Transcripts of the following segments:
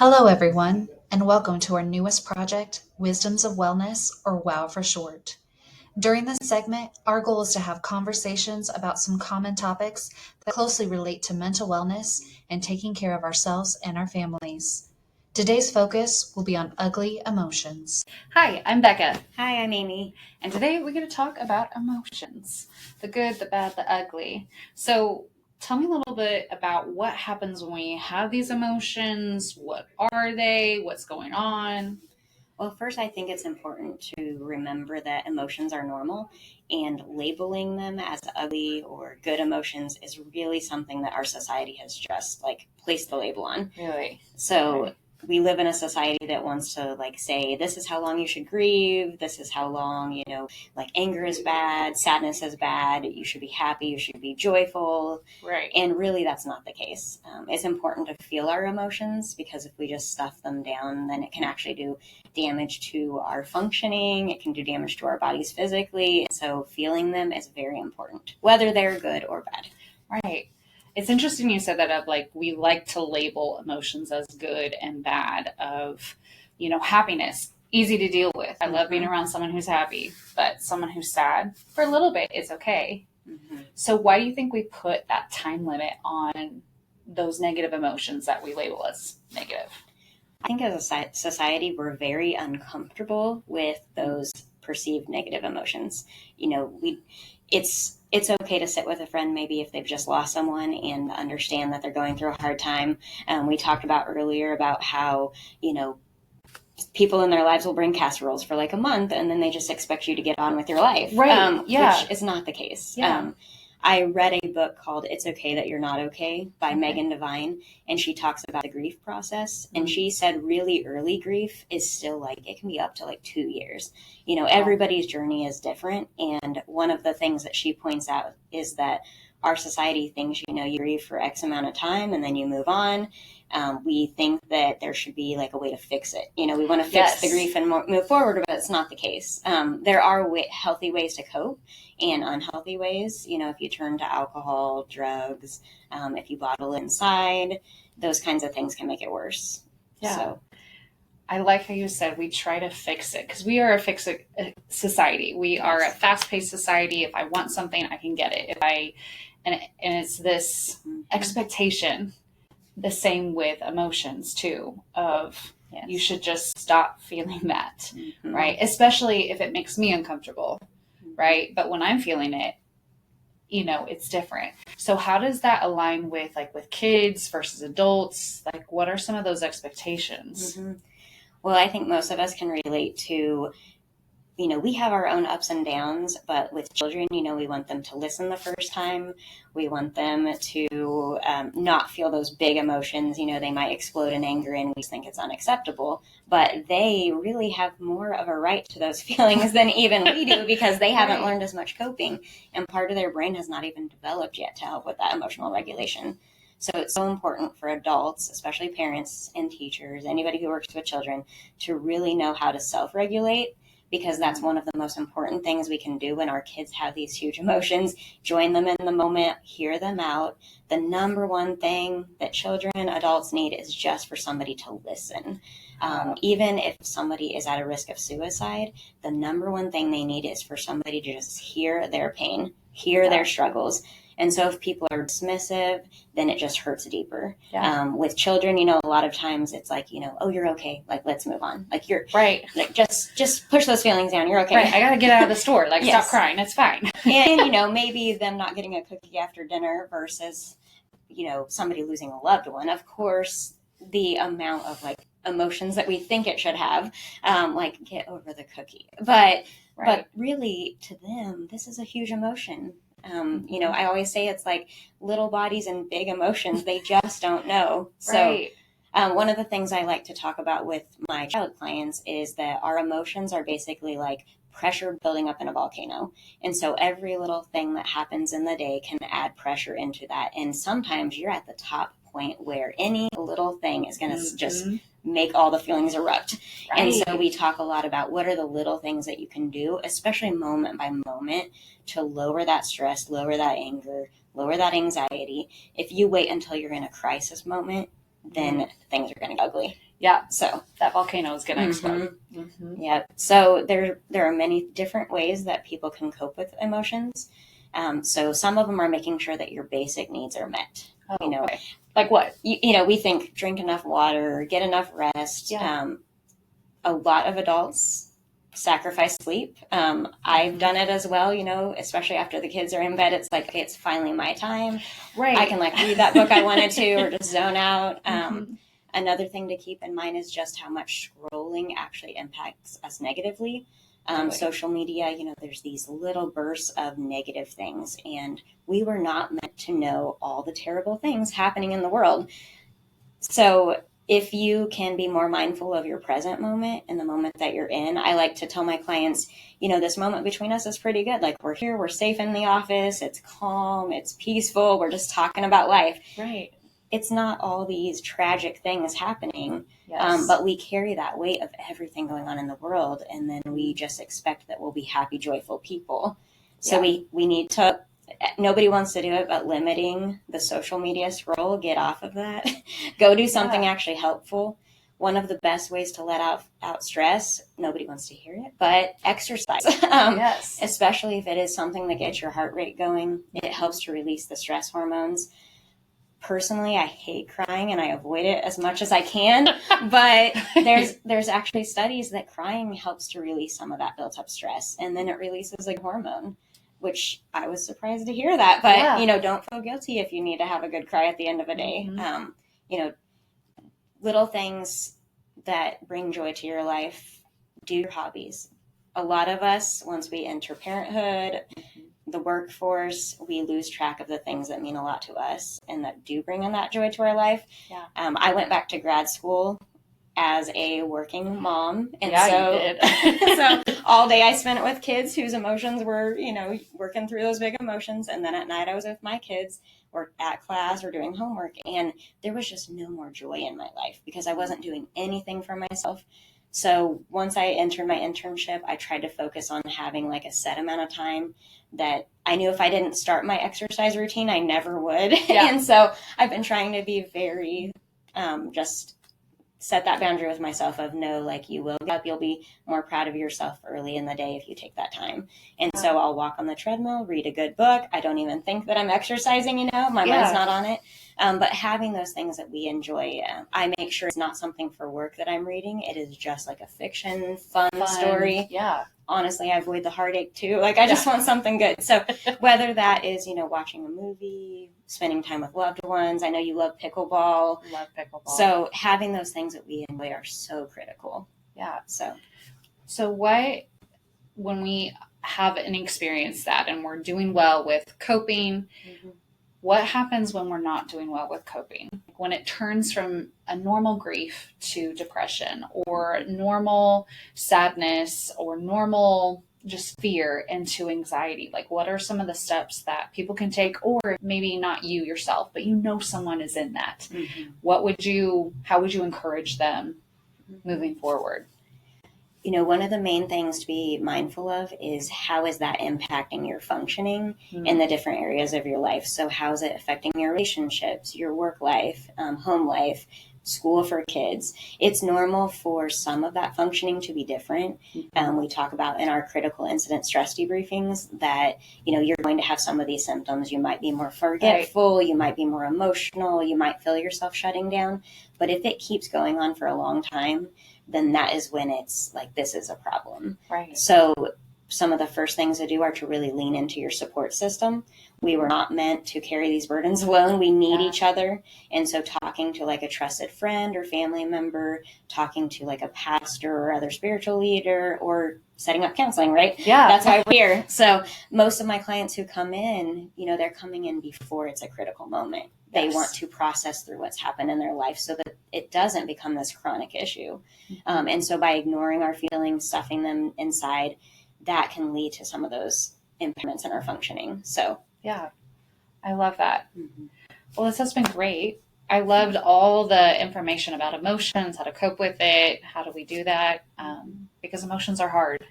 Hello, everyone, and welcome to our newest project, Wisdoms of Wellness, or WOW for short. During this segment, our goal is to have conversations about some common topics that closely relate to mental wellness and taking care of ourselves and our families. Today's focus will be on ugly emotions. Hi, I'm Becca. Hi, I'm Amy. And today we're going to talk about emotions, the good, the bad, the ugly. So tell me a little bit about what happens when we have these emotions. What are they? What's going on? Well, first, I think it's important to remember that emotions are normal, and labeling them as ugly or good emotions is really something that our society has just placed the label on. Really? So Okay. we live in a society that wants to say, this is how long you should grieve. This is how long, anger is bad, sadness is bad. You should be happy. You should be joyful. Right. And really, that's not the case. It's important to feel our emotions, because if we just stuff them down, then it can actually do damage to our functioning. It can do damage to our bodies physically. So feeling them is very important, whether they're good or bad. Right. It's interesting you said that we like to label emotions as good and bad happiness, easy to deal with. I love being around someone who's happy, but someone who's sad for a little bit is okay. Mm-hmm. So why do you think we put that time limit on those negative emotions that we label as negative? I think as a society, we're very uncomfortable with those perceived negative emotions. It's okay to sit with a friend, maybe if they've just lost someone, and understand that they're going through a hard time. We talked about earlier about how, people in their lives will bring casseroles for a month, and then they just expect you to get on with your life. Right. Which is not the case. Yeah. I read a book called It's Okay That You're Not Okay by Megan Devine, and she talks about the grief process. And she said really early grief is still it can be up to 2 years. Everybody's journey is different. And one of the things that she points out is that our society thinks, you grieve for X amount of time and then you move on. We think that there should be a way to fix it. We want to fix the grief and move forward, but it's not the case. There are healthy ways to cope and unhealthy ways. If you turn to alcohol, drugs, if you bottle inside, those kinds of things can make it worse. Yeah. So I like how you said we try to fix it, because we are a fix-it society. We are a fast-paced society. If I want something, I can get it. And it's this expectation. The same with emotions too, of you should just stop feeling that, right? Especially if it makes me uncomfortable, right? But when I'm feeling it, it's different. So how does that align with with kids versus adults? What are some of those expectations? Well, I think most of us can relate to, we have our own ups and downs, but with children, we want them to listen the first time. We want them to not feel those big emotions. They might explode in anger and we think it's unacceptable, but they really have more of a right to those feelings than even we do, because they haven't learned as much coping, and part of their brain has not even developed yet to help with that emotional regulation. So it's so important for adults, especially parents and teachers, anybody who works with children, to really know how to self-regulate, because that's one of the most important things we can do when our kids have these huge emotions. Join them in the moment, hear them out. The number one thing that children, adults need is just for somebody to listen. Even if somebody is at a risk of suicide, the number one thing they need is for somebody to just hear their pain, hear their struggles. And so if people are dismissive, then it just hurts deeper. Yeah. With children, a lot of times it's oh, you're okay. Let's move on. You're right. Just push those feelings down. You're okay. Right. I got to get out of the store. Stop crying. It's fine. And, maybe them not getting a cookie after dinner versus, somebody losing a loved one. Of course, the amount of emotions that we think it should have, get over the cookie. But really, to them, this is a huge emotion. I always say it's little bodies and big emotions. They just don't know. So one of the things I like to talk about with my child clients is that our emotions are basically pressure building up in a volcano. And so every little thing that happens in the day can add pressure into that. And sometimes you're at the top point where any little thing is going to just make all the feelings erupt. Right. And so we talk a lot about what are the little things that you can do, especially moment by moment, to lower that stress, lower that anger, lower that anxiety. If you wait until you're in a crisis moment, then things are going to get ugly. Yeah. So that volcano is going to explode. Yeah. So there are many different ways that people can cope with emotions. So some of them are making sure that your basic needs are met. Oh, okay. Like what? We think drink enough water, get enough rest. Yeah. A lot of adults sacrifice sleep. I've done it as well, especially after the kids are in bed. It's like, okay, it's finally my time. Right. I can read that book I wanted to or just zone out. Another thing to keep in mind is just how much scrolling actually impacts us negatively. Social media, there's these little bursts of negative things, and we were not meant to know all the terrible things happening in the world. So if you can be more mindful of your present moment and the moment that you're in, I like to tell my clients, this moment between us is pretty good. Like, we're here, we're safe in the office, it's calm, it's peaceful, we're just talking about life. Right. It's not all these tragic things happening, yes. But we carry that weight of everything going on in the world, and then we just expect that we'll be happy, joyful people. So we need to, nobody wants to do it, but limiting the social media scroll, get off of that, go do something actually helpful. One of the best ways to let out stress, nobody wants to hear it, but exercise. Yes. Especially if it is something that gets your heart rate going, it helps to release the stress hormones. Personally, I hate crying and I avoid it as much as I can, but there's actually studies that crying helps to release some of that built up stress, and then it releases a hormone, which I was surprised to hear that. But don't feel guilty if you need to have a good cry at the end of a day. Little things that bring joy to your life. Do your hobbies. A lot of us, once we enter parenthood, the workforce, we lose track of the things that mean a lot to us and that do bring in that joy to our life. Yeah. I went back to grad school as a working mom. And you did. So all day I spent it with kids whose emotions were, working through those big emotions. And then at night I was with my kids or at class or doing homework. And there was just no more joy in my life because I wasn't doing anything for myself. So once I entered my internship, I tried to focus on having a set amount of time that I knew if I didn't start my exercise routine, I never would. Yeah. And so I've been trying to be very, just set that boundary with myself of no, you will get up, you'll be more proud of yourself early in the day if you take that time. And so I'll walk on the treadmill, read a good book. I don't even think that I'm exercising, my mind's not on it. But having those things that we enjoy, I make sure it's not something for work that I'm reading. It is just a fiction, fun story. Yeah. Honestly, I avoid the heartache too. I just want something good. So whether that is, watching a movie, spending time with loved ones. I know you love pickleball. Love pickleball. So having those things that we enjoy are so critical. Yeah. So when we have an experience that and we're doing well with coping, what happens when we're not doing well with coping? When it turns from a normal grief to depression or normal sadness or normal just fear into anxiety, what are some of the steps that people can take, or maybe not you yourself, but someone is in that? How would you encourage them moving forward? One of the main things to be mindful of is how is that impacting your functioning in the different areas of your life. So how is it affecting your relationships, your work life, home life, school for kids? It's normal for some of that functioning to be different. We talk about in our critical incident stress debriefings that, you're going to have some of these symptoms. You might be more forgetful, you might be more emotional, you might feel yourself shutting down. But if it keeps going on for a long time, then that is when it's this is a problem. Right. So some of the first things to do are to really lean into your support system. We were not meant to carry these burdens alone. We need each other. And so talking to a trusted friend or family member, talking to a pastor or other spiritual leader, or setting up counseling, right? Yeah. That's why we're here. So most of my clients who come in, they're coming in before it's a critical moment. They want to process through what's happened in their life so that it doesn't become this chronic issue. And so by ignoring our feelings, stuffing them inside, that can lead to some of those impairments in our functioning. So, yeah, I love that. Well, this has been great. I loved all the information about emotions, how to cope with it, how do we do that, because emotions are hard.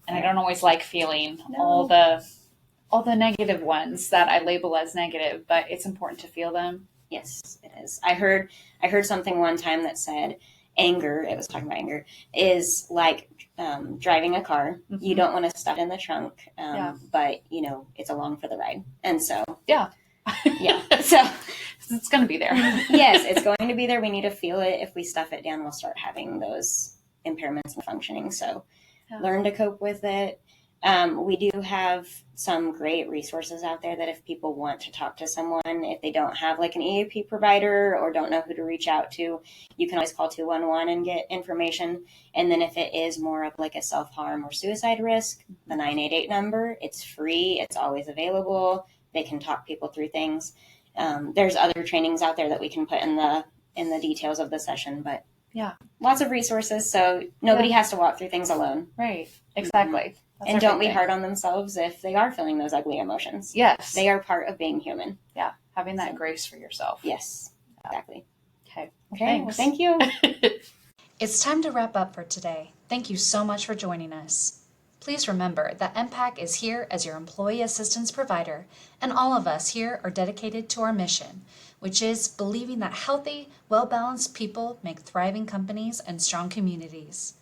And I don't always like feeling all the negative ones that I label as negative, but it's important to feel them Yes, it is. I heard something one time that said anger, it was talking about anger, is like driving a car. Mm-hmm. You don't want to stuff it in the trunk, Yeah. but it's along for the ride. And so, Yeah. yeah. So It's going to be there. yes, it's going to be there. We need to feel it. If we stuff it down, we'll start having those impairments in functioning. So Yeah. learn to cope with it. We do have some great resources out there that if people want to talk to someone, if they don't have like an EAP provider or don't know who to reach out to, you can always call 211 and get information. And then if it is more of like a self-harm or suicide risk, the 988 number, it's free. It's always available. They can talk people through things. There's other trainings out there that we can put in the details of the session, but Yeah. lots of resources. So nobody has to walk through things alone. Right. Exactly. That's And our don't big be thing. hard on themselves if they are feeling those ugly emotions. Yes. They are part of being human. Yeah. Having that So. grace for yourself. Yes, exactly. Okay. Okay, well, thank you. It's time to wrap up for today. Thank you so much for joining us. Please remember that Empac is here as your employee assistance provider, and all of us here are dedicated to our mission, which is believing that healthy, well-balanced people make thriving companies and strong communities.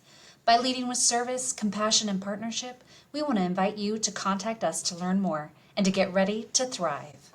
By leading with service, compassion, and partnership, we want to invite you to contact us to learn more and to get ready to thrive.